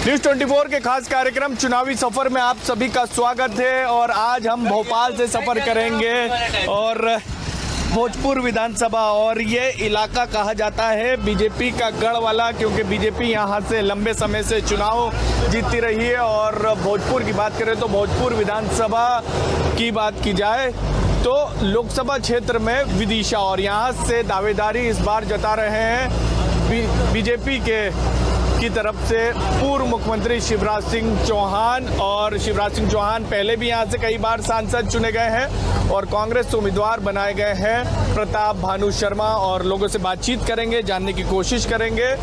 News 24 के खास कार्यक्रम चुनावी सफर में आप सभी का स्वागत है। और आज हम भोपाल से सफर करेंगे और भोजपुर विधानसभा, और ये इलाका कहा जाता है बीजेपी का गढ़ वाला, क्योंकि बीजेपी यहाँ से लंबे समय से चुनाव जीतती रही है। और भोजपुर की बात करें तो भोजपुर विधानसभा की बात की जाए तो लोकसभा क्षेत्र में विदिशा, और यहाँ से दावेदारी इस बार जता रहे हैं बीजेपी की तरफ से पूर्व मुख्यमंत्री शिवराज सिंह चौहान। और शिवराज सिंह चौहान पहले भी यहाँ से कई बार सांसद चुने गए हैं और कांग्रेस उम्मीदवार बनाए गए हैं प्रताप भानु शर्मा। और लोगों से बातचीत करेंगे, जानने की कोशिश करेंगे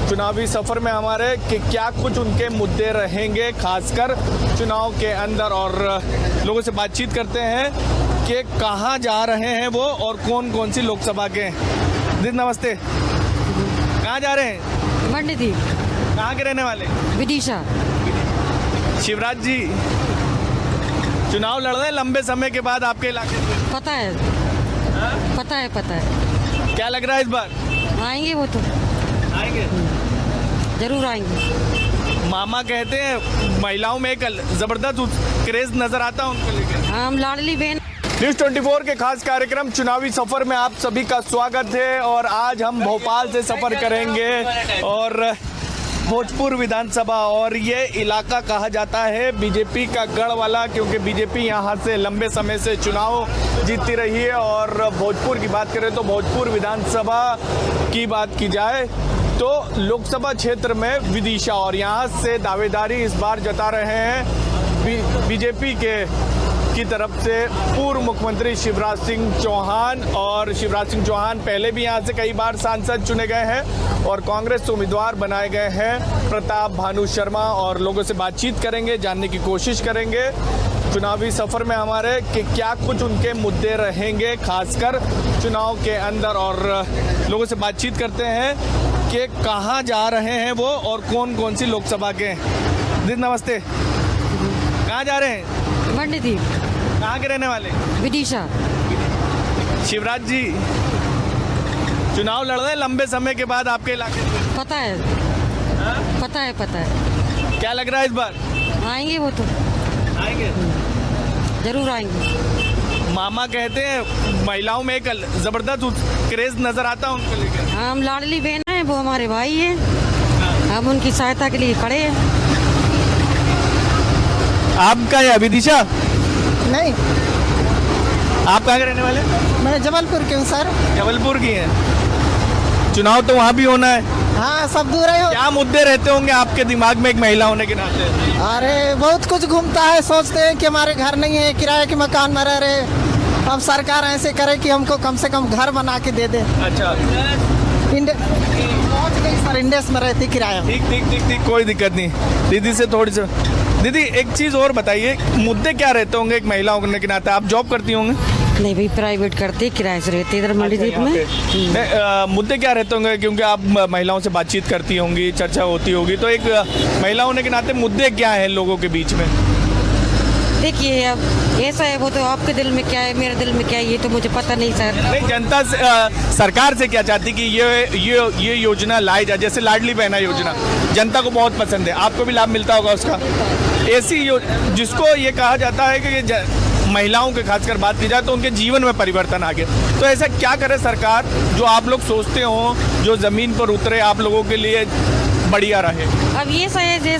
चुनावी सफर में हमारे कि क्या कुछ उनके मुद्दे रहेंगे खासकर चुनाव के अंदर। और लोगों से बातचीत करते हैं कि कहाँ जा रहे हैं वो और कौन कौन सी लोकसभा के। दीदी नमस्ते, कहाँ जा रहे हैं? मंडी थी। कहाँ के रहने वाले? विदिशा। शिवराज जी चुनाव लड़ रहे हैं लंबे समय के बाद आपके इलाके से। पता है, पता है। क्या लग रहा है इस बार? आएंगे वो तो, आएंगे, जरूर आएंगे। मामा कहते हैं महिलाओं में एक जबरदस्त क्रेज नजर आता है उनको लेकर। हम लाडली बहन। न्यूज़ 24 के खास कार्यक्रम चुनावी सफर में आप सभी का स्वागत है। और आज हम भोपाल से सफर करेंगे और भोजपुर विधानसभा, और ये इलाका कहा जाता है बीजेपी का गढ़ वाला, क्योंकि बीजेपी यहाँ से लंबे समय से चुनाव जीतती रही है। और भोजपुर की बात करें तो भोजपुर विधानसभा की बात की जाए तो लोकसभा क्षेत्र में विदिशा, और यहाँ से दावेदारी इस बार जता रहे हैं बीजेपी की तरफ से पूर्व मुख्यमंत्री शिवराज सिंह चौहान। और शिवराज सिंह चौहान पहले भी यहाँ से कई बार सांसद चुने गए हैं और कांग्रेस उम्मीदवार बनाए गए हैं प्रताप भानु शर्मा। और लोगों से बातचीत करेंगे, जानने की कोशिश करेंगे चुनावी सफर में हमारे कि क्या कुछ उनके मुद्दे रहेंगे खासकर चुनाव के अंदर। और लोगों से बातचीत करते हैं कि कहाँ जा रहे हैं वो और कौन कौन सी लोकसभा के। दीदी नमस्ते, कहाँ जा रहे हैं? मंडी थी। कहाँ के रहने वाले? विदिशा। शिवराज जी चुनाव लड़ रहे हैं लंबे समय के बाद आपके इलाके से। पता है, पता है। क्या लग रहा है इस बार? आएंगे वो तो, आएंगे, जरूर आएंगे। मामा कहते हैं महिलाओं में एक जबरदस्त क्रेज नजर आता है उनको लेकर। हम लाडली बहन हैं, वो हमारे भाई हैं, हम उनकी सहायता के लिए खड़े हैं। आपका है विदिशा? नहीं, आप कहाँ के रहने वाले? मैं जबलपुर के हूँ सर। जबलपुर की हैं। चुनाव तो वहाँ भी होना है। हाँ, सब दूर है। क्या मुद्दे रहते होंगे आपके दिमाग में एक महिला होने के नाते? अरे बहुत कुछ घूमता है, सोचते हैं कि हमारे घर नहीं है, किराए के मकान में रह रहे। अब सरकार ऐसे करे कि हमको कम से कम घर बना के दे दे। अच्छा, पहुँच गई सर, इंडेक्स में रहती किराया। ठीक, कोई दिक्कत नहीं। दीदी से थोड़ी सी, दीदी एक चीज़ और बताइए, मुद्दे क्या रहते होंगे एक महिला होने के नाते? आप जॉब करती होंगे? नहीं भाई, प्राइवेट करते, किराए से रहते इधर मंडी द्वीप में। मुद्दे क्या रहते होंगे, क्योंकि आप महिलाओं से बातचीत करती होंगी, चर्चा होती होगी, तो एक महिला होने के नाते मुद्दे क्या हैं लोगों के बीच में? देखिए, अब ऐसा है, वो तो आपके दिल में क्या है, मेरे दिल में क्या है, ये तो मुझे पता नहीं सर। नहीं, जनता सरकार से क्या चाहती कि ये योजना लाई जाए, जैसे लाडली बहना योजना जनता को बहुत पसंद है, आपको भी लाभ मिलता होगा उसका। ऐसी जिसको ये कहा जाता है कि ये महिलाओं के खासकर बात की जाए तो उनके जीवन में परिवर्तन आ गया, तो ऐसा क्या करे सरकार जो आप लोग सोचते हो जो जमीन पर उतरे, आप लोगों के लिए बढ़िया रहे? अब ये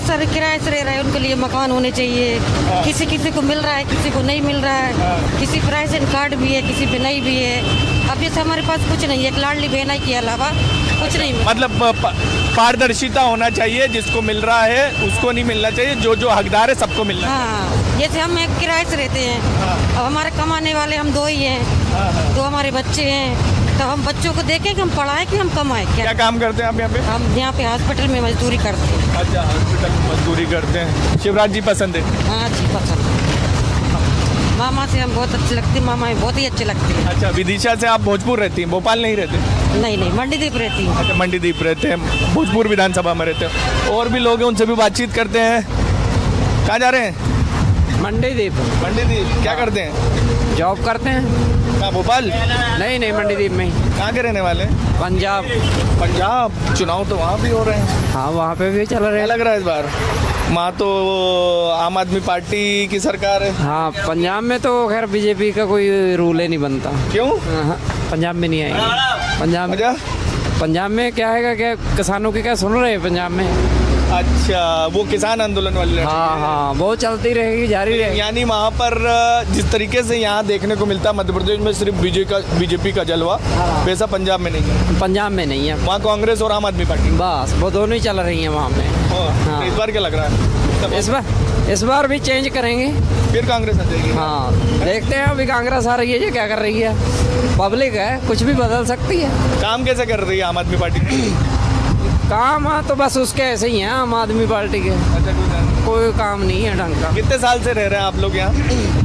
सर किराए से रह रहे हैं, उनके लिए मकान होने चाहिए। किसी को मिल रहा है, किसी को नहीं मिल रहा है। किसी पर राशन कार्ड भी है, किसी पे नहीं भी है। अब जैसे हमारे पास कुछ नहीं है, लाडली बहना के अलावा कुछ नहीं। मतलब पारदर्शिता होना चाहिए, जिसको मिल रहा है उसको नहीं मिलना चाहिए, जो हकदार है सबको मिलना चाहिए। हाँ, जैसे हम एक किराए से रहते हैं, अब हमारे कमाने वाले हम 2 ही हैं, 2 हमारे बच्चे हैं, तो हम बच्चों को देखें कि हम पढ़ाएं कि हम कमाएं। क्या काम करते हैं आप यहाँ पे? हम यहाँ पे हॉस्पिटल में मजदूरी करते हैं। अच्छा, हॉस्पिटल में मजदूरी करते हैं। शिवराज जी पसंद है? हाँ जी, पसंद है। मामा से हम बहुत अच्छे लगते हैं, मामा में बहुत ही अच्छे लगते हैं। अच्छा, विदिशा से आप भोजपुर रहती हैं, भोपाल नहीं रहते? नहीं, मंडी द्वीप रहती हैं। अच्छा, मंडी द्वीप रहते हैं, भोजपुर विधानसभा में रहते हैं। और भी लोग हैं, उनसे भी बातचीत करते हैं। कहाँ जा रहे हैं? मंडी द्वीप। मंडी द्वीप क्या करते हैं? जॉब करते हैं। कहाँ, भोपाल? नहीं नहीं, मंडीदीप में ही। कहाँ के रहने वाले हैं? पंजाब। पंजाब। चुनाव तो वहाँ भी हो रहे हैं, हाँ, वहाँ पे भी चल रहे क्या हैं। लग रहा है इस बार? वहाँ तो आम आदमी पार्टी की सरकार है। हाँ, पंजाब में तो खैर बीजेपी का कोई रूल ही नहीं बनता। क्यों? हाँ, पंजाब में नहीं आएंगे। पंजाब में क्या है क्या किसानों की क्या सुन रहे हैं पंजाब में? अच्छा, वो किसान आंदोलन वाले लड़के। हाँ हाँ, वो चलती रहेगी, जारी रहेगी। यानी वहाँ पर जिस तरीके से यहाँ देखने को मिलता है मध्य प्रदेश में सिर्फ बीजेपी का जलवा, वैसा पंजाब में नहीं है। पंजाब में नहीं है, वहाँ कांग्रेस और आम आदमी पार्टी। बस वो दोनों ही चल रही हैं वहाँ पे। हाँ। इस बार क्या लग रहा है? इस बार भी चेंज करेंगे, फिर कांग्रेस आ जाएगी। हाँ देखते हैं। अभी कांग्रेस आ रही है, ये क्या कर रही है? पब्लिक है, कुछ भी बदल सकती है। काम कैसे कर रही है आम आदमी पार्टी? काम तो बस उसके ऐसे ही हैं आम आदमी पार्टी के। कोई काम नहीं है ढंग का। कितने साल से रह रहे हैं आप लोग यहाँ?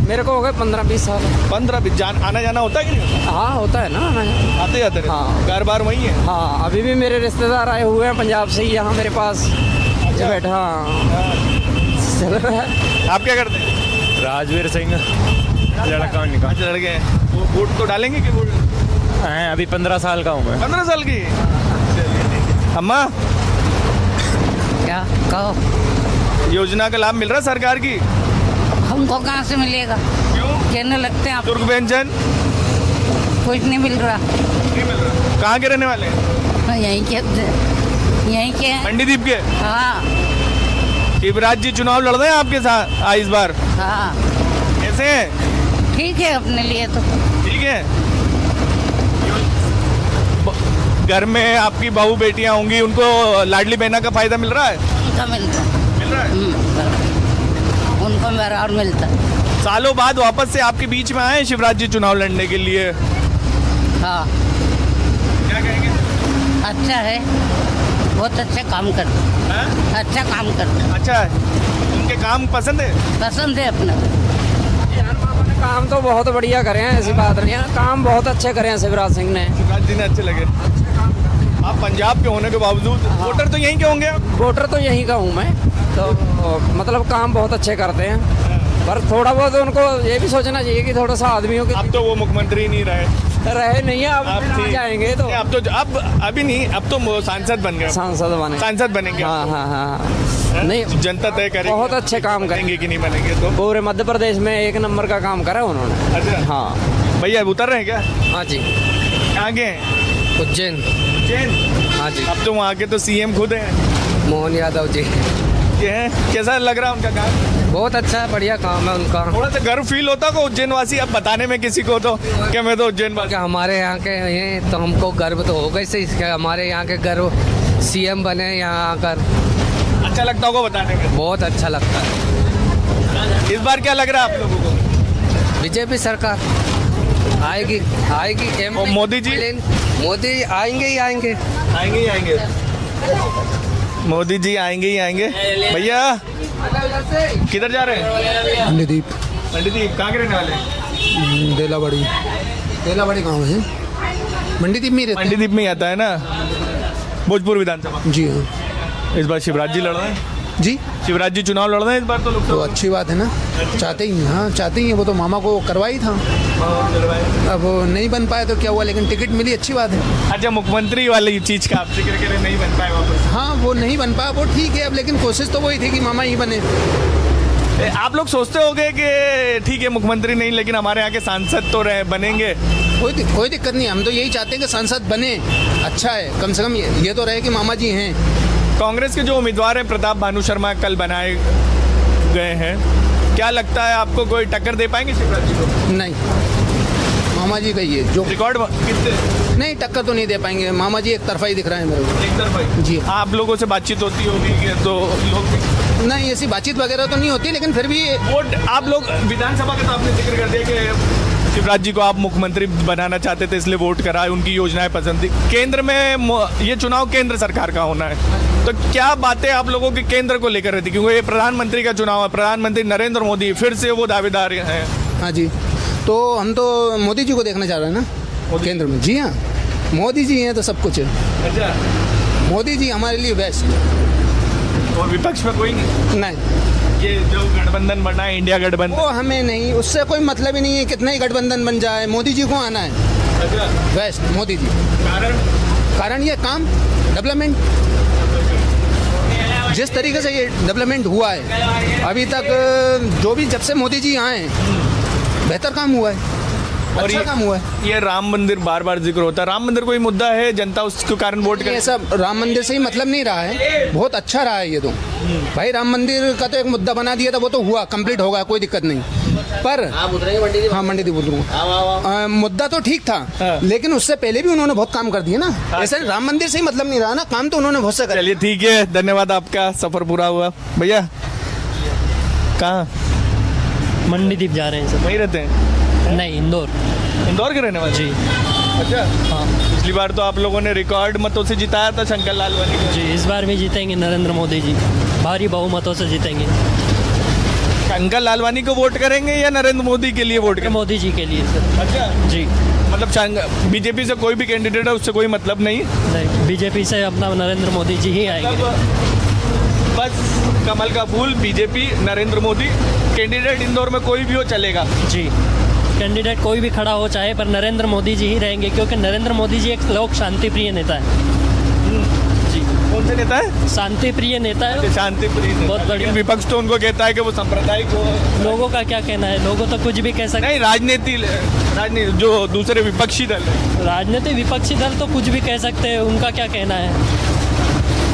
मेरे को हो गए 15-20 साल। 15-20। आना जाना होता है कि नहीं? हाँ होता है ना, आना जाना। आते जाते रहते? हाँ। घर बार वही है? हाँ, अभी भी मेरे रिश्तेदार आए हुए हैं पंजाब से ही यहाँ मेरे पास। अच्छा। बैठा। हाँ। चल रहा है। आप क्या करते हैं? राजवीर सिंह लड़का निकाल अच्छा, लड़के हैं। वो वोट तो डालेंगे कि वोट? हैं, अभी 15 साल का हूँ मैं। 15 साल की? अम्मा, क्या कहो? योजना का लाभ मिल रहा है सरकार की? हमको कहाँ से मिलेगा? क्यों? कहने लगते हैं आप, दुर्ग पेंशन कुछ नहीं मिल रहा। नहीं मिल रहा। कहाँ के रहने वाले हैं? हाँ, यहीं के हैं। मंडीदीप के? हाँ शिवराज जी चुनाव लड़ रहे हैं आपके साथ इस बार? हाँ, कैसे हैं? ठीक है अपने लिए तो। ठीक है। घर में आपकी बहू बेटियां होंगी, उनको लाडली बहना का फायदा मिल रहा है? उनका मिलता, मिल रहा है। उनको मेरा और मिलता। सालों बाद वापस से आपके बीच में आए शिवराज जी चुनाव लड़ने के लिए, हाँ, क्या कहेंगे? अच्छा है, बहुत अच्छा काम करते, हैं? अच्छा काम करते, अच्छा है, उनके काम पसंद है? पसंद है अपना। काम तो बहुत बढ़िया करे हैं, ऐसी बात नहीं है। काम बहुत अच्छे करे हैं शिवराज सिंह ने। शिवराज जी ने अच्छे लगे। आप पंजाब के होने के बावजूद वोटर तो यहीं के होंगे आप? वोटर तो यहीं का हूँ मैं, तो मतलब काम बहुत अच्छे करते हैं। पर थोड़ा बहुत उनको ये भी सोचना चाहिए कि थोड़ा सा आदमियों के अब तो वो मुख्यमंत्री नहीं रहे नहीं है। अब ठीक। जाएंगे तो अब तो अब अभी नहीं, अब तो सांसद बन गए। सांसद बनेंगे। हाँ हाँ हाँ, नहीं जनता तय करेगी बहुत अच्छे काम करेंगे कि नहीं बनेंगे। तो पूरे मध्य प्रदेश में एक नंबर का काम करा उन्होंने। अच्छा, हाँ भैया उतर रहे हैं क्या? हाँ जी, कहाँ के हैं? उज्जैन। उज्जैन? हाँ जी, अब तो वहाँ के तो सीएम खुद हैं, मोहन यादव जी। ये हैं। कैसा लग रहा है उनका काम? बहुत अच्छा है, बढ़िया काम है उनका। थोड़ा सा गर्व फील होता को उज्जैन वासी अब बताने में किसी को तो कि मैं तो उज्जैन वासी। क्या हमारे यहाँ के हैं तो हमको गर्व तो होगा ही, हमारे यहाँ के गर्व सीएम बने यहाँ आकर। अच्छा लगता होगा बताने में? बहुत अच्छा लगता है। इस बार क्या लग रहा है आप लोगों को? बीजेपी सरकार आएगी और मोदी जी? मोदी आएंगे ही आएंगे। आएंगे ही आएंगे। मोदी जी आएंगे ही आएंगे। भैया किधर जा रहे हैं? मंडीदीप। मंडीदीप कहाँ के रहने वाले हैं? देलाबड़ी गाँव है, मंडीदीप में रहते मंडीदीप में ही आता है ना, भोजपुर विधानसभा। हैं। जी हाँ इस बार शिवराज जी लड़ रहे हैं। जी, शिवराज जी चुनाव लड़ रहे हैं इस बार तो तो लोकसभा। अच्छी बात है ना, चाहते ही हैं। हाँ चाहते ही हैं, वो तो मामा को करवाई था, अब वो नहीं बन पाया तो क्या हुआ, लेकिन टिकट मिली, अच्छी बात है। अच्छा, मुख्यमंत्री वाली चीज का आप जिक्र करें, नहीं बन पाए वापस। हाँ वो नहीं बन पाया, वो ठीक है, अब लेकिन कोशिश तो वही थी कि मामा ही बने। आप लोग सोचते होंगे कि ठीक है मुख्यमंत्री नहीं, लेकिन हमारे यहाँ के सांसद तो रहे बनेंगे। कोई दिक्कत नहीं, हम तो यही चाहते हैं कि सांसद बने, अच्छा है, कम से कम ये तो रहे कि मामा जी हैं। कांग्रेस के जो उम्मीदवार हैं प्रताप भानु शर्मा कल बनाए गए हैं, क्या लगता है आपको कोई टक्कर दे पाएंगे शिवराज जी को? नहीं, मामा जी का ये जो रिकॉर्ड कितने? नहीं, टक्कर तो नहीं दे पाएंगे, मामा जी एक तरफा ही दिख रहा है मेरे को। एक तरफा जी। आप लोगों से बातचीत होती होगी कि तो लोग नहीं, ऐसी बातचीत वगैरह तो नहीं होती, लेकिन फिर भी वोट आप लोग विधानसभा का तो आपने जिक्र कर दिया कि शिवराज जी को आप मुख्यमंत्री बनाना चाहते थे इसलिए वोट करा, उनकी योजनाएं पसंद थी। केंद्र में ये चुनाव केंद्र सरकार का होना है, तो क्या बातें आप लोगों के केंद्र को लेकर रहती, क्योंकि ये प्रधानमंत्री का चुनाव है, प्रधानमंत्री नरेंद्र मोदी फिर से वो दावेदार हैं। हाँ जी, तो हम तो मोदी जी को देखना चाह रहे हैं ना केंद्र में। जी हाँ, मोदी जी हैं तो सब कुछ है। अच्छा, मोदी जी हमारे लिए बेस्ट। और विपक्ष में कोई नहीं? नहीं, ये जो गठबंधन बना है इंडिया वो गठबंधन, हमें नहीं, उससे कोई मतलब ही नहीं है कितना ही गठबंधन बन जाए, मोदी जी को आना है बेस्ट, मोदी जी। कारण ये काम डेवलपमेंट, जिस तरीके से ये डेवलपमेंट हुआ है अभी तक, जो भी जब से मोदी जी आए हैं बेहतर काम हुआ है, और अच्छा काम हुआ है। ये राम मंदिर बार बार जिक्र होता है, राम मंदिर कोई मुद्दा है, जनता उसके कारण वोट कर, ये सब राम मंदिर से ही मतलब नहीं रहा है, बहुत अच्छा रहा है ये तो। भाई राम मंदिर का तो एक मुद्दा बना दिया था, वो तो हुआ, कंप्लीट होगा, कोई दिक्कत नहीं। पर हाँ मंडी दी बोल मुद्दा तो ठीक था, लेकिन उससे पहले भी उन्होंने बहुत काम कर दिए ना, ऐसे राम मंदिर से ही मतलब नहीं रहा ना, काम तो उन्होंने बहुत से कर। चलिए ठीक है, धन्यवाद, आपका सफर पूरा हुआ। भैया कहाँ मंडी द्वीप जा रहे हैं सर। वहीं रहते हैं? नहीं, इंदौर। इंदौर के रहने वाले? जी अच्छा हाँ। पिछली बार तो आप लोगों ने रिकॉर्ड मतों से जिताया था शंकर लालवानी को। जी, इस बार भी जीतेंगे नरेंद्र मोदी जी, भारी बहुमतों से जीतेंगे। शंकर लालवानी को वोट करेंगे या नरेंद्र मोदी के लिए वोट करेंगे? मोदी जी के लिए सर। अच्छा जी मतलब बीजेपी से कोई भी कैंडिडेट है उससे कोई मतलब नहीं? नहीं, बीजेपी से अपना नरेंद्र मोदी जी ही आएंगे। बस कमल का फूल, बीजेपी, नरेंद्र मोदी, कैंडिडेट इंदौर में कोई भी हो चलेगा। जी, कैंडिडेट कोई भी खड़ा हो चाहे, पर नरेंद्र मोदी जी ही रहेंगे, क्योंकि नरेंद्र मोदी जी एक लोक शांति प्रिय नेता है। जी, कौन से नेता है? शांति प्रिय नेता है, शांति प्रिय नेता। बहुत बढ़िया। विपक्ष तो उनको कहता है कि वो सांप्रदायिक हो। लोगों का क्या कहना है, लोगों तो कुछ भी कह सकते नहीं, राजनीति जो दूसरे विपक्षी दल है, राजनीति विपक्षी दल तो कुछ भी कह सकते हैं, उनका क्या कहना है।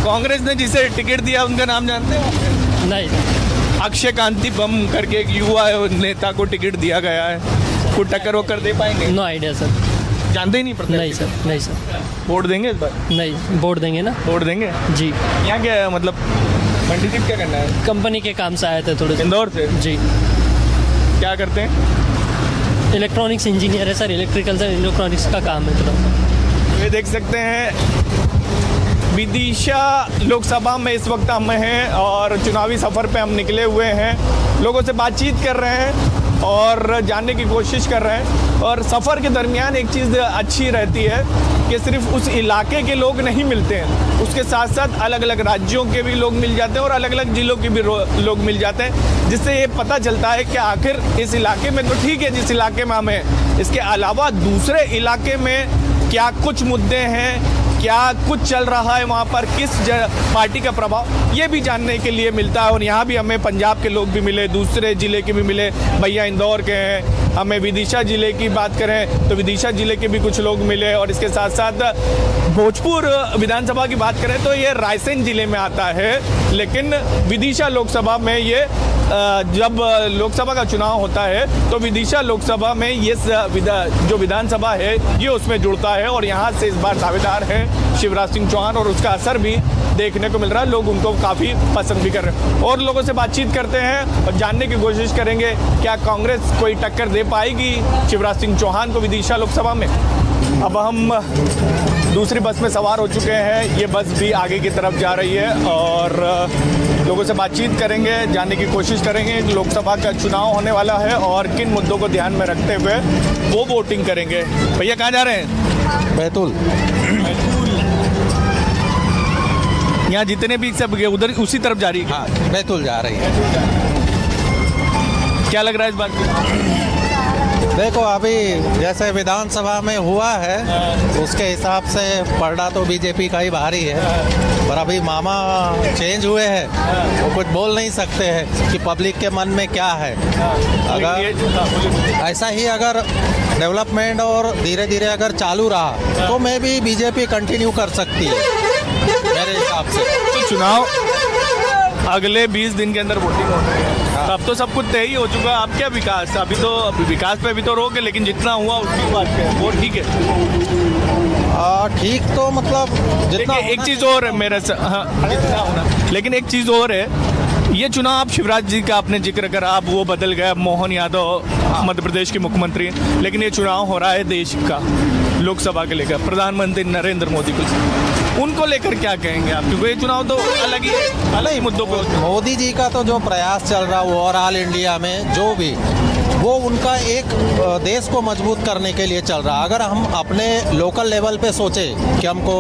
कांग्रेस ने जिसे टिकट दिया उनका नाम जानते हो? नहीं, अक्षय कांति बम करके एक युवा नेता को टिकट दिया गया है, कुछ टक्कर वक्कर दे पाएंगे? No idea sir. जानते ही नहीं पड़ता? नहीं सर, नहीं सर। वोट देंगे इस बार? नहीं, वोट देंगे ना। वोट देंगे। जी, यहाँ क्या है, मतलब मंडी द्वीप क्या करना है? कंपनी के काम से आए थे थोड़े से। इंदौर से? जी, क्या करते हैं? इलेक्ट्रॉनिक्स इंजीनियर है सर, इलेक्ट्रिकल से इलेक्ट्रॉनिक्स का काम है थोड़ा। ये देख सकते हैं विदिशा लोकसभा में इस वक्त हम हैं और चुनावी सफ़र पे हम निकले हुए हैं, लोगों से बातचीत कर रहे हैं और जानने की कोशिश कर रहे हैं। और सफ़र के दरमियान एक चीज़ अच्छी रहती है कि सिर्फ उस इलाके के लोग नहीं मिलते हैं, उसके साथ साथ अलग अलग राज्यों के भी लोग मिल जाते हैं और अलग अलग ज़िलों के भी लोग मिल जाते हैं, जिससे ये पता चलता है कि आखिर इस इलाके में तो ठीक है जिस इलाके में हम हैं, इसके अलावा दूसरे इलाके में क्या कुछ मुद्दे हैं, क्या कुछ चल रहा है वहाँ पर, किस पार्टी का प्रभाव, ये भी जानने के लिए मिलता है। और यहाँ भी हमें पंजाब के लोग भी मिले, दूसरे ज़िले के भी मिले, भैया इंदौर के हैं, हमें विदिशा ज़िले की बात करें तो विदिशा ज़िले के भी कुछ लोग मिले, और इसके साथ साथ भोजपुर विधानसभा की बात करें तो ये रायसेन ज़िले में आता है, लेकिन विदिशा लोकसभा में ये जब लोकसभा का चुनाव होता है तो विदिशा लोकसभा में ये जो विधानसभा है ये उसमें जुड़ता है, और यहाँ से इस बार दावेदार हैं शिवराज सिंह चौहान, और उसका असर भी देखने को मिल रहा है, लोग उनको काफ़ी पसंद भी कर रहे हैं। और लोगों से बातचीत करते हैं और जानने की कोशिश करेंगे क्या कांग्रेस कोई टक्कर दे पाएगी शिवराज सिंह चौहान को विदिशा लोकसभा में। अब हम दूसरी बस में सवार हो चुके हैं, ये बस भी आगे की तरफ जा रही है और लोगों से बातचीत करेंगे, जानने की कोशिश करेंगे कि लोकसभा का चुनाव होने वाला है और किन मुद्दों को ध्यान में रखते हुए वो वोटिंग करेंगे। भैया कहाँ जा रहे हैं? बैतूल। यहाँ जितने भी सब उधर उसी तरफ जा रही है? हाँ, बैतूल जा रही है। क्या लग रहा है इस बात की? देखो अभी जैसे विधानसभा में हुआ है उसके हिसाब से पलड़ा तो बीजेपी का ही भारी है, पर अभी मामा चेंज हुए हैं, वो कुछ बोल नहीं सकते हैं कि पब्लिक के मन में क्या है। अगर ऐसा ही अगर डेवलपमेंट और धीरे धीरे अगर चालू रहा तो मे भी बीजेपी कंटिन्यू कर सकती है मेरे हिसाब से। तो चुनाव अगले 20 दिन के अंदर वोटिंग होनी है, अब तो सब कुछ तय ही हो चुका है। अब क्या विकास, अभी तो विकास पे भी तो रोक है, लेकिन जितना हुआ उसकी बात पे वो ठीक है। ठीक तो मतलब जितना एक चीज़ और है मेरा हाँ, जितना होना, लेकिन एक चीज़ और है, ये चुनाव आप शिवराज जी का आपने जिक्र करा, अब वो बदल गया, मोहन यादव मध्य प्रदेश के मुख्यमंत्री, लेकिन ये चुनाव हो रहा है देश का लोकसभा के लेकर, प्रधानमंत्री नरेंद्र मोदी को, उनको लेकर क्या कहेंगे आप? क्योंकि ये चुनाव तो अलग ही मुद्दों पे। मोदी जी का तो जो प्रयास चल रहा है ओवरऑल इंडिया में जो भी वो उनका एक देश को मजबूत करने के लिए चल रहा है। अगर हम अपने लोकल लेवल पे सोचे कि हमको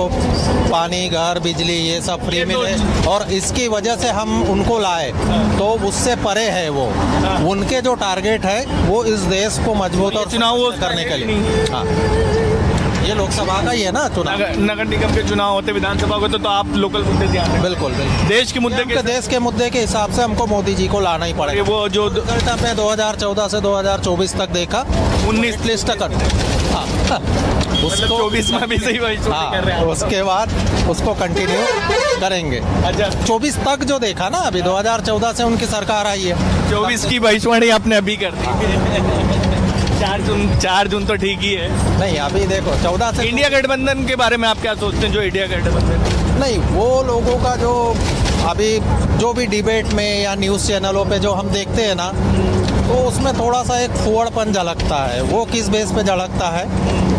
पानी, घर, बिजली ये सब फ्री मिले और इसकी वजह से हम उनको लाए, तो उससे परे है वो। उनके जो टारगेट है वो इस देश को मजबूत और चुनाव करने के लिए। हाँ, ये लोकसभा का ही है ना चुनाव। नगर निगम के चुनाव होते, विधानसभा के तो आप लोकल मुद्दे ध्यान रखें। बिल्कुल बिल्कुल। देश के मुद्दे के देश के मुद्दे के हिसाब से हमको मोदी जी को लाना ही पड़ेगा। वो जो रिजल्ट आपने 2014 से 2024 तक देखा, 19 लिस्ट कट। हाँ, उसको 24 में भी सही वही कर रहे हाँ, उसके बाद उसको कंटिन्यू करेंगे। अच्छा, 24 तक जो देखा ना, अभी 2014 से उनकी सरकार आई है। 24 की भविष्यवाणी आपने अभी कर दी। 4 जून तो ठीक ही है। नहीं, अभी देखो 14 से इंडिया गठबंधन के बारे में आप क्या सोचते हैं? जो इंडिया गठबंधन, नहीं, वो लोगों का जो अभी जो भी डिबेट में या न्यूज़ चैनलों पे जो हम देखते हैं ना, तो उसमें थोड़ा सा एक फुहड़पन झलकता है। वो किस बेस पे झलकता है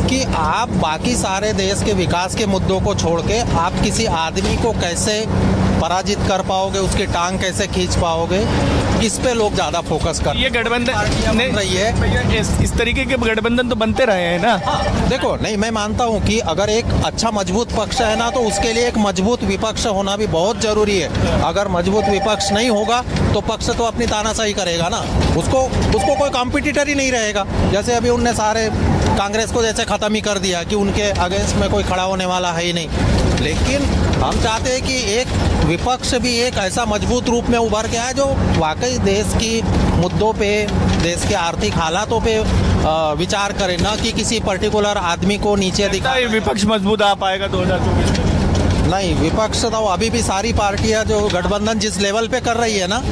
कि आप बाकी सारे देश के विकास के मुद्दों को छोड़ के आप किसी आदमी को कैसे पराजित कर पाओगे, उसकी टांग कैसे खींच पाओगे, इस पे लोग ज़्यादा फोकस कर ये गठबंधन बन रही है। इस तरीके के गठबंधन तो बनते रहे हैं ना। देखो, नहीं, मैं मानता हूँ कि अगर एक अच्छा मजबूत पक्ष है ना, तो उसके लिए एक मजबूत विपक्ष होना भी बहुत जरूरी है। अगर मजबूत विपक्ष नहीं होगा तो पक्ष तो अपनी तानाशाही करेगा ना, उसको कोई कॉम्पिटिटर ही नहीं रहेगा। जैसे अभी उनने सारे कांग्रेस को जैसे ख़त्म ही कर दिया कि उनके अगेंस्ट में कोई खड़ा होने वाला है ही नहीं। लेकिन हम चाहते हैं कि एक विपक्ष भी एक ऐसा मजबूत रूप में उभर के आए जो वाकई देश की मुद्दों पे, देश के आर्थिक हालातों पे विचार करे, ना कि किसी पर्टिकुलर आदमी को नीचे दिखा। विपक्ष मजबूत आ पाएगा 2024 में? नहीं, विपक्ष तो अभी भी सारी पार्टियां जो गठबंधन जिस लेवल पे कर रही है ना,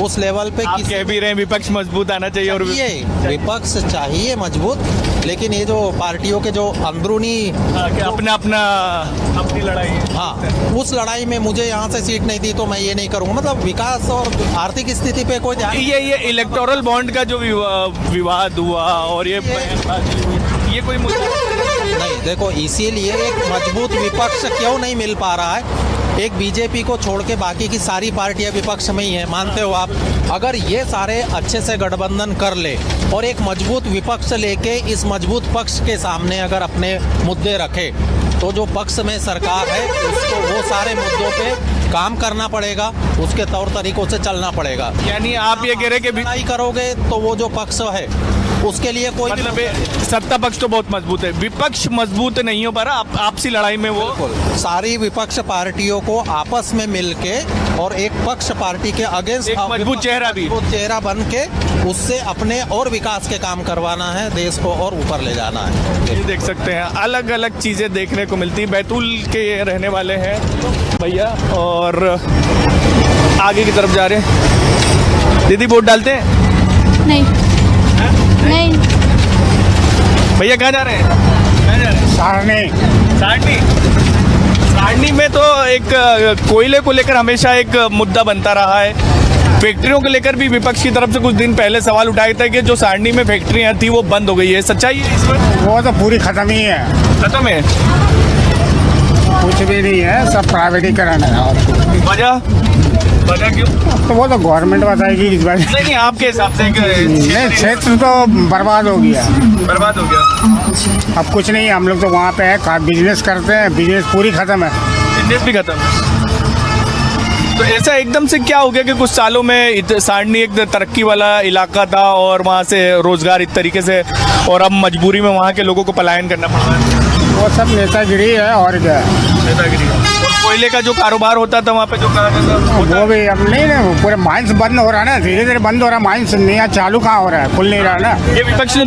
उस लेवल पे आप कह भी रहे हैं विपक्ष मजबूत आना चाहिए। और विपक्ष चाहिए मजबूत, लेकिन ये जो पार्टियों के जो अंदरूनी अपनी लड़ाई है, हाँ, उस लड़ाई में मुझे यहाँ से सीट नहीं दी तो मैं ये नहीं करूँगा। मतलब विकास और आर्थिक स्थिति पे कोई ध्यान। ये इलेक्टोरल बॉन्ड का जो विवाद हुआ और ये कोई मुद्दा नहीं। देखो, इसीलिए एक मजबूत विपक्ष क्यों नहीं मिल पा रहा है। एक बीजेपी को छोड़ के बाकी की सारी पार्टियां विपक्ष में ही है, मानते हो आप? अगर ये सारे अच्छे से गठबंधन कर ले और एक मजबूत विपक्ष लेके इस मजबूत पक्ष के सामने अगर अपने मुद्दे रखे, तो जो पक्ष में सरकार है उसको वो सारे मुद्दों पे काम करना पड़ेगा, उसके तौर तरीकों से चलना पड़ेगा। यानी आप ये कह रहे हैं कि लड़ाई करोगे तो वो जो पक्ष है उसके लिए कोई मतलब सत्ता पक्ष तो बहुत मजबूत है, विपक्ष मजबूत नहीं हो पा रहा। आपसी लड़ाई में वो सारी विपक्ष पार्टियों को आपस में मिलके और एक पक्ष पार्टी के अगेंस्ट मजबूत चेहरा बन के उससे अपने और विकास के काम करवाना है, देश को और ऊपर ले जाना है। ये देख सकते हैं अलग अलग चीजें देखने को मिलती। बैतूल के ये रहने वाले हैं भैया और आगे की तरफ जा रहे हैं। दीदी वोट डालते हैं? नहीं नहीं। भैया कहाँ जा रहे हैं? सारनी में तो एक कोयले को लेकर हमेशा एक मुद्दा बनता रहा है। फैक्ट्रियों को लेकर भी विपक्ष की तरफ से कुछ दिन पहले सवाल उठाया था कि जो सारनी में फैक्ट्रियां थी वो बंद हो गई है। सच्चाई है इसमें? वो तो पूरी खत्म ही है। खत्म है? कुछ भी नहीं है, सब प्राइवेटीकरण है। और वजह क्यों? तो वो तो गवर्नमेंट बताएगी इस बार। नहीं, आपके हिसाब से नहीं, क्षेत्र तो बर्बाद हो गया। बर्बाद हो गया। अब कुछ नहीं, हम लोग तो वहाँ पे है, बिजनेस करते हैं, बिजनेस पूरी खत्म है। बिजनेस भी खत्म है। तो ऐसा एकदम से क्या हो गया कि कुछ सालों में सारनी एक तरक्की वाला इलाका था और वहाँ से रोजगार इस तरीके से, और अब मजबूरी में वहाँ के लोगों को पलायन करना पड़ रहा है? वो सब नेतागिरी है और क्या। नेतागिरी। और कोयले का जो कारोबार होता था वहाँ पे जो कहा जाता वो भी अब नहीं ना, पूरे माइंस बंद हो रहा है ना, धीरे धीरे बंद हो रहा है माइंस। नया चालू कहाँ हो रहा है, खुल नहीं रहा ना। ये विपक्ष ने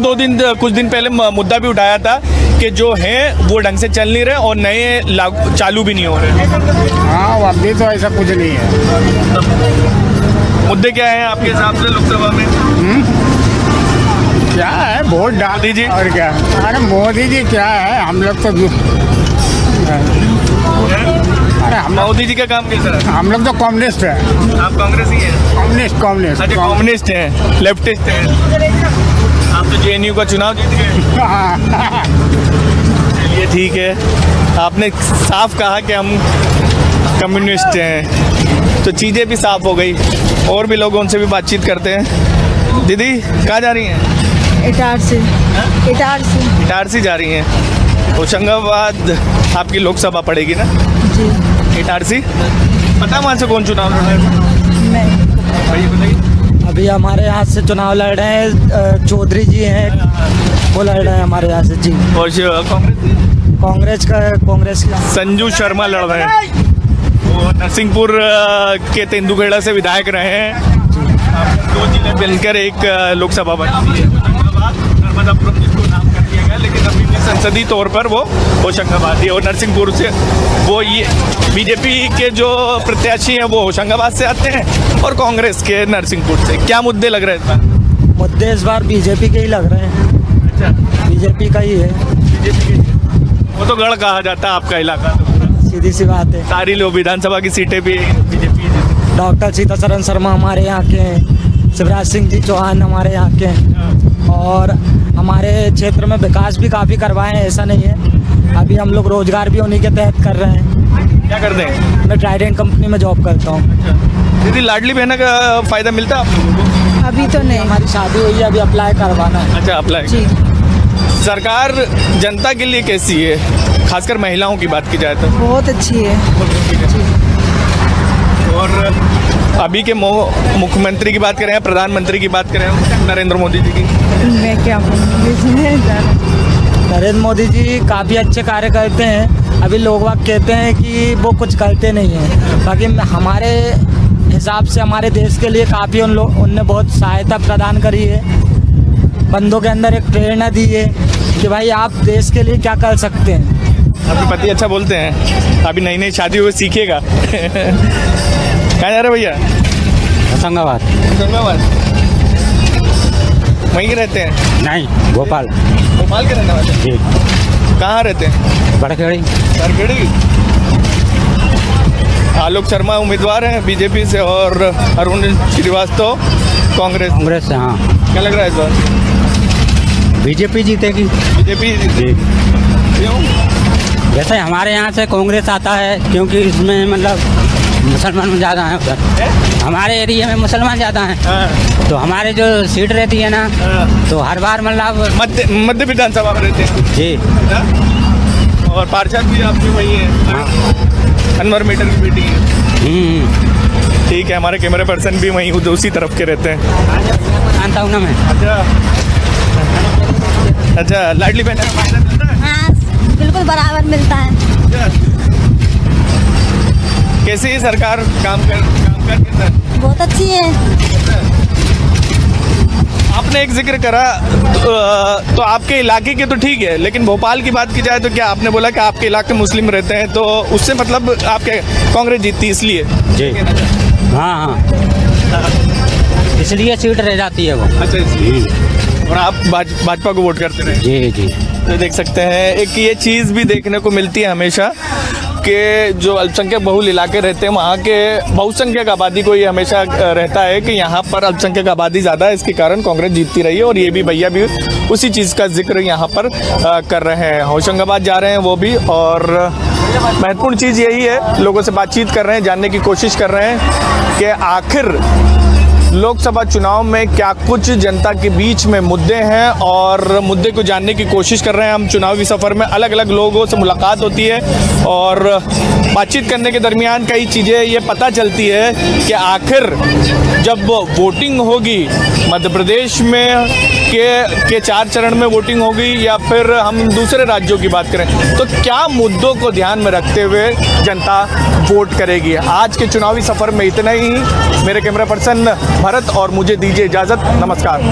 कुछ दिन पहले मुद्दा भी उठाया था कि जो है वो ढंग से चल नहीं रहे और नए चालू भी नहीं हो रहे। हाँ, अभी तो ऐसा कुछ नहीं है। मुद्दे क्या है आपके हिसाब से लोकसभा में? क्या है, वोट डाल दीजिए। और क्या। अरे मोदी जी क्या है, हम लोग तो अरे मोदी जी का काम कैसा है? हम लोग तो कम्युनिस्ट है। आप कांग्रेस ही हैं? कम्युनिस्ट। अच्छा, कम्युनिस्ट हैं, लेफ्टिस्ट हैं। आप तो जेएनयू का चुनाव जीत गए। चलिए ठीक है, आपने साफ कहा कि हम कम्युनिस्ट हैं तो चीज़ें भी साफ हो गई। और भी लोग उनसे भी बातचीत करते हैं। दीदी कहाँ जा रही हैं? इटारसी इटारसी इटारसी जा रही हैं। होशंगाबाद आपकी लोकसभा पड़ेगी ना? जी इटारसी पता है वहाँ से कौन चुनाव लड़ रहा है? नहीं भाई बताइए। अभी हमारे यहाँ से चुनाव लड़ रहे हैं चौधरी जी हैं, वो लड़ रहे हैं हमारे यहाँ से जी। और कांग्रेस कांग्रेस का संजू शर्मा लड़ रहे हैं। वो नरसिंहपुर के तेंदुखेड़ा से विधायक रहे हैं। दो जिले मिलकर एक लोकसभा बनी है। होशंगाबाद नर्मदापुरम जिसको नाम कर दिया गया, लेकिन अभी भी संसदीय तौर पर वो होशंगाबाद है। और नरसिंहपुर से वो ये बीजेपी के जो प्रत्याशी हैं वो होशंगाबाद से आते हैं और कांग्रेस के नरसिंहपुर से। क्या मुद्दे लग रहे हैं इस बार? मुद्दे इस बार बीजेपी के ही लग रहे हैं। अच्छा, बीजेपी का ही है, वो तो गढ़ कहा जाता है आपका इलाका, सीधी सी बात है। सारी लोग विधानसभा की सीटें भी बीजेपी। डॉक्टर सीतासरन शर्मा हमारे यहाँ के हैं, शिवराज सिंह जी चौहान हमारे यहाँ के हैं, और हमारे क्षेत्र में विकास भी काफ़ी करवाए हैं, ऐसा नहीं है। अभी हम लोग रोजगार भी उन्हीं के तहत कर रहे हैं। क्या करते हैं? मैं ट्राइडेंट कंपनी में जॉब करता हूँ। दीदी लाडली बहना का फायदा मिलता है आप लोगों को? अभी तो नहीं। हमारी शादी हुई है, अभी अप्लाई करवाना है। अच्छा, अप्लाई। जी सरकार जनता के लिए कैसी है, खासकर महिलाओं की बात की जाए तो? बहुत अच्छी है। और अभी के मुख्यमंत्री की बात करें, प्रधानमंत्री की बात करें, नरेंद्र मोदी जी की? मैं क्या बोलूँ, नरेंद्र मोदी जी काफ़ी अच्छे कार्य करते हैं। अभी लोग बाग कहते हैं कि वो कुछ करते नहीं हैं, बाकी हमारे हिसाब से हमारे देश के लिए काफ़ी उनने बहुत सहायता प्रदान करी है। बंदों के अंदर एक प्रेरणा दी है कि भाई आप देश के लिए क्या कर सकते हैं। आपके पति अच्छा बोलते हैं? अभी नई नई शादी हुई, सीखिएगा। कहाँ जा रहे भैया? होशंगाबाद। होशंगाबाद वहीं के रहते हैं? नहीं, भोपाल। भोपाल के रहने वाले? जी। कहाँ रहते हैं? बड़खेड़ी। बड़खेड़ी। आलोक शर्मा उम्मीदवार हैं बीजेपी से और अरुण श्रीवास्तव कांग्रेस से। हाँ, क्या लग रहा है इस बार? बीजेपी जीतेगी। बीजेपी जी। क्यों? जैसे हमारे यहाँ से कांग्रेस आता है, क्योंकि इसमें मतलब मुसलमान ज़्यादा हैं उधर। हमारे एरिया में मुसलमान ज़्यादा हैं, तो हमारे जो सीट रहती है ना, तो हर बार मतलब मध्य विधानसभा में रहते हैं जी। और पार्षद भी आपके वही है, अनवर मीटर की बेटी है। ठीक है, हमारे कैमरा पर्सन भी वहीं उसी तरफ के रहते हैं। जानता हूँ ना मैं। अच्छा, लाडली बहन का फायदा मिलता है? हाँ बिल्कुल बराबर मिलता है। कैसी है सरकार काम कर के सर? बहुत अच्छी है। आपने एक जिक्र करा तो आपके इलाके के तो ठीक है, लेकिन भोपाल की बात की जाए तो क्या आपने बोला कि आपके इलाके मुस्लिम रहते हैं, तो उससे मतलब आपके कांग्रेस जीतती इसलिए? जी। हाँ, इसलिए सीट रह जाती है वो। अच्छा, इसलिए। और आप भाजपा को वोट करते रहे? जी जी। तो देख सकते हैं, एक ये चीज़ भी देखने को मिलती है हमेशा कि जो अल्पसंख्यक बहुल इलाके रहते हैं वहाँ के बहुसंख्यक आबादी को ये हमेशा रहता है कि यहाँ पर अल्पसंख्यक आबादी ज़्यादा है, इसके कारण कांग्रेस जीतती रही है। और ये भी भैया भी उसी चीज़ का जिक्र यहाँ पर कर रहे हैं। होशंगाबाद जा रहे हैं वो भी, और महत्वपूर्ण चीज़ यही है, लोगों से बातचीत कर रहे हैं, जानने की कोशिश कर रहे हैं कि आखिर लोकसभा चुनाव में क्या कुछ जनता के बीच में मुद्दे हैं, और मुद्दे को जानने की कोशिश कर रहे हैं। हम चुनावी सफ़र में अलग अलग लोगों से मुलाकात होती है और बातचीत करने के दरमियान कई चीज़ें ये पता चलती है कि आखिर जब वोटिंग होगी मध्य प्रदेश में के 4 चरण में वोटिंग होगी, या फिर हम दूसरे राज्यों की बात करें, तो क्या मुद्दों को ध्यान में रखते हुए जनता वोट करेगी। आज के चुनावी सफ़र में इतना ही। मेरे कैमरा पर्सन भरत और मुझे दीजिए इजाज़त। नमस्कार।